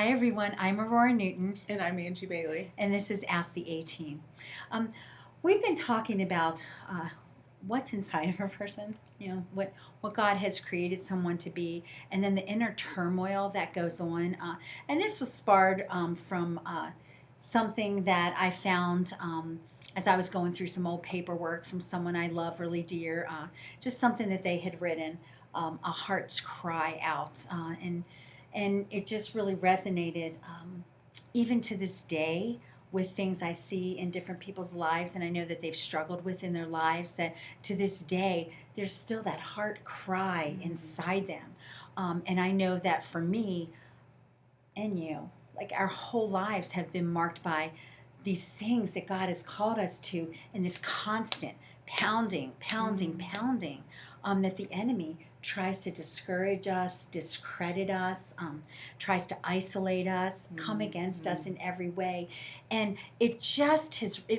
Hi everyone, I'm Aurora Newton, And I'm Angie Bailey. and this is Ask the A-Team. We've been talking about what's inside of a person, what God has created someone to be, and then the inner turmoil that goes on. And this was spurred from something that I found as I was going through some old paperwork from someone I love really dear, just something that they had written, a heart's cry out, and it just really resonated, even to this day, with things I see in different people's lives, and I know that they've struggled with in their lives. That to this day, there's still that heart cry inside them, and I know that for me and you, like our whole lives have been marked by these things that God has called us to, and this constant pounding, pounding, pounding, that the enemy tries to discourage us, discredit us, tries to isolate us, come against us in every way. And it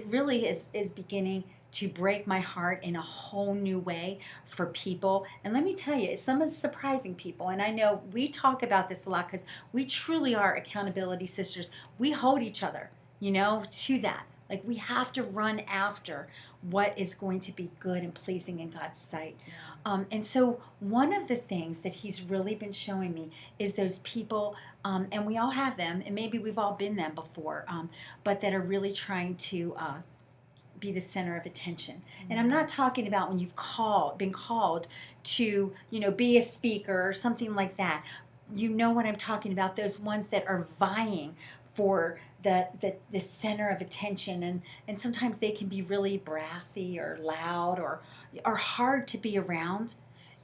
really is beginning to break my heart in a whole new way for people. And let me tell you, some of the surprising people, and I know we talk about this a lot because we truly are accountability sisters. We hold each other, to that. Like we have to run after what is going to be good and pleasing in God's sight. And so one of the things that he's really been showing me is those people, and we all have them, and maybe we've all been them before, but that are really trying to be the center of attention. And I'm not talking about when you've been called to, be a speaker or something like that. You know what I'm talking about, those ones that are vying for the center of attention, and sometimes they can be really brassy or loud or are hard to be around.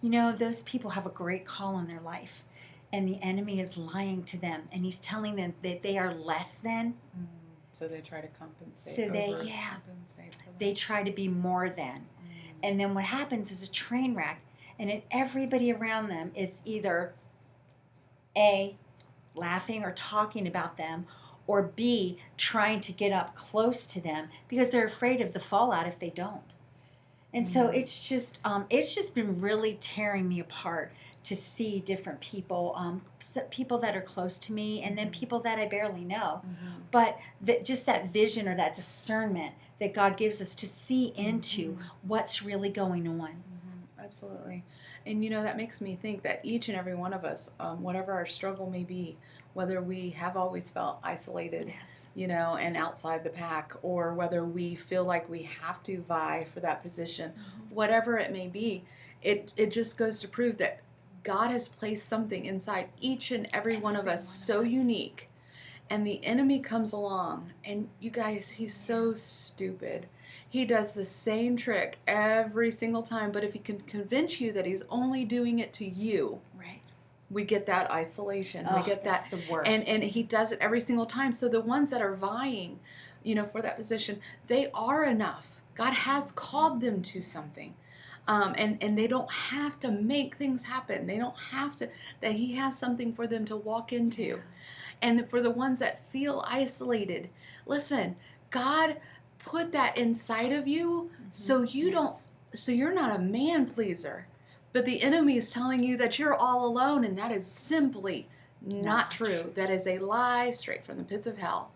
Those people have a great call on their life, and the enemy is lying to them, and he's telling them that they are less than. So they try to compensate. So Compensate for they try to be more than. And then what happens is a train wreck, and then everybody around them is either A, laughing or talking about them, or B, trying to get up close to them because they're afraid of the fallout if they don't. And so it's just been really tearing me apart to see different people, people that are close to me, and then people that I barely know. But just that vision or that discernment that God gives us to see into what's really going on. Absolutely. And that makes me think that each and every one of us, whatever our struggle may be, whether we have always felt isolated, Yes. And outside the pack, or whether we feel like we have to vie for that position, whatever it may be, it just goes to prove that God has placed something inside each and every one of us so unique. And the enemy comes along, and you guys, he's so stupid. He does the same trick every single time, but if he can convince you that he's only doing it to you, Right. we get that isolation. Oh, we get that. that's the worst. And he does it every single time. So the ones that are vying, for that position, they are enough. God has called them to something. And they don't have to make things happen. They don't have to, that he has something for them to walk into. Yeah. And for the ones that feel isolated, listen, God put that inside of you so you don't, so you're not a man pleaser. But the enemy is telling you that you're all alone, and that is simply not true. That is a lie straight from the pits of hell.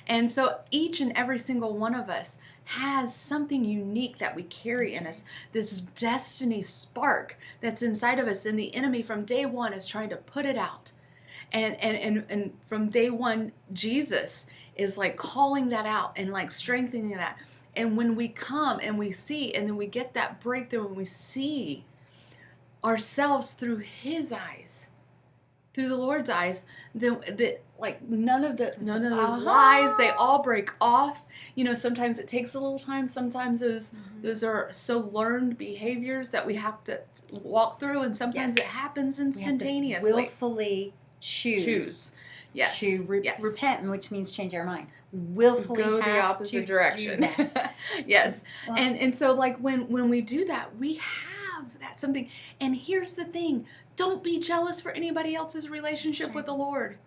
And so each and every single one of us has something unique that we carry in us, this destiny spark that's inside of us, and the enemy from day one is trying to put it out. And from day one, Jesus is like calling that out and like strengthening that. And when we come and we see, and then we get that breakthrough, and we see ourselves through his eyes, through the Lord's eyes, then like none of those lies, they all break off. Sometimes it takes a little time. Sometimes those are so learned behaviors that we have to walk through, and sometimes it happens instantaneously. Willfully choose. Yes. To repent, which means change our mind. Willfully go the opposite direction. Yes. Well, and so like when we do that, we have that something. And here's the thing: don't be jealous for anybody else's relationship with the Lord.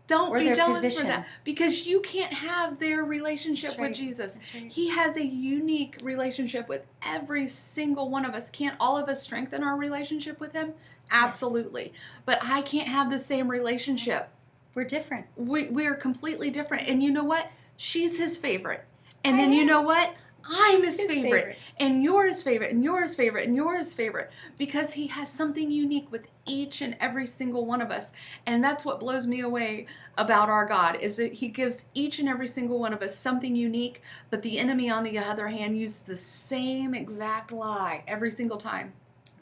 Don't be jealous for that, because you can't have their relationship with Jesus. Right. He has a unique relationship with every single one of us. Can't all of us strengthen our relationship with him? Absolutely. But I can't have the same relationship We're different. We are completely different. And you know what? She's his favorite. And I then you am. know what? I'm She's his favorite. And you're his favorite. And you're his favorite. And you're his favorite. Because he has something unique with each and every single one of us. And that's what blows me away about our God, is that he gives each and every single one of us something unique. But the enemy, on the other hand, uses the same exact lie every single time.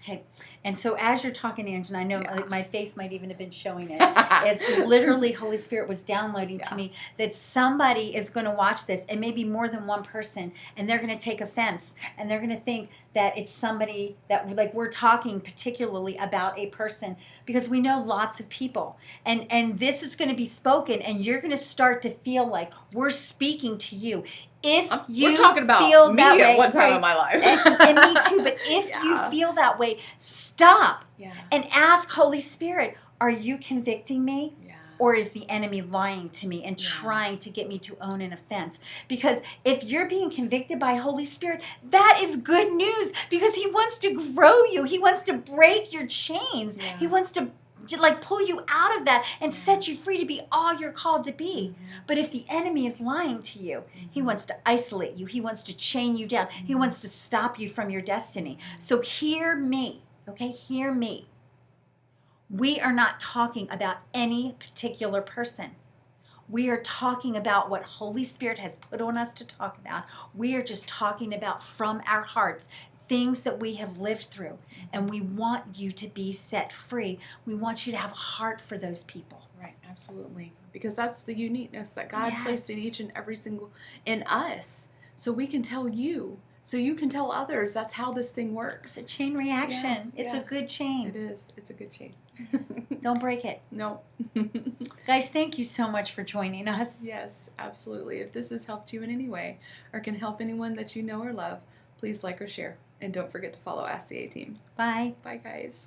Okay. And so as you're talking, Ange, and I know Yeah. my face might even have been showing it, as literally Holy Spirit was downloading to Yeah. me that somebody is going to watch this, and maybe more than one person, and they're going to take offense, and they're going to think that it's somebody that, like, we're talking particularly about a person, because we know lots of people, and this is going to be spoken, and you're going to start to feel like we're speaking to you. If you We're talking about feel me that way, at one time right, in my life. and me too, but if Yeah. you feel that way, stop Yeah. and ask Holy Spirit, are you convicting me? Yeah. Or is the enemy lying to me and Yeah. trying to get me to own an offense? Because if you're being convicted by Holy Spirit, that is good news, because he wants to grow you. He wants to break your chains. Yeah. He wants to like pull you out of that and Yeah. set you free to be all you're called to be. Mhm. But if the enemy is lying to you, he Mhm. wants to isolate you. He wants to chain you down. He Mhm. wants to stop you from your destiny. So hear me, okay? Hear me. We are not talking about any particular person. We are talking about what Holy Spirit has put on us to talk about. We are just talking about from our hearts things that we have lived through. And we want you to be set free. We want you to have a heart for those people. Right, absolutely. Because that's the uniqueness that God placed in Yes. each and every single in us. So we can tell you, so you can tell others. That's how this thing works. It's a chain reaction. Yeah, It's yeah. a good chain. It is. It's a good chain. Don't break it. No. Guys, thank you so much for joining us. Yes, absolutely. If this has helped you in any way or can help anyone that you know or love, please like or share. And don't forget to follow Ask the A Team. Bye. Bye, guys.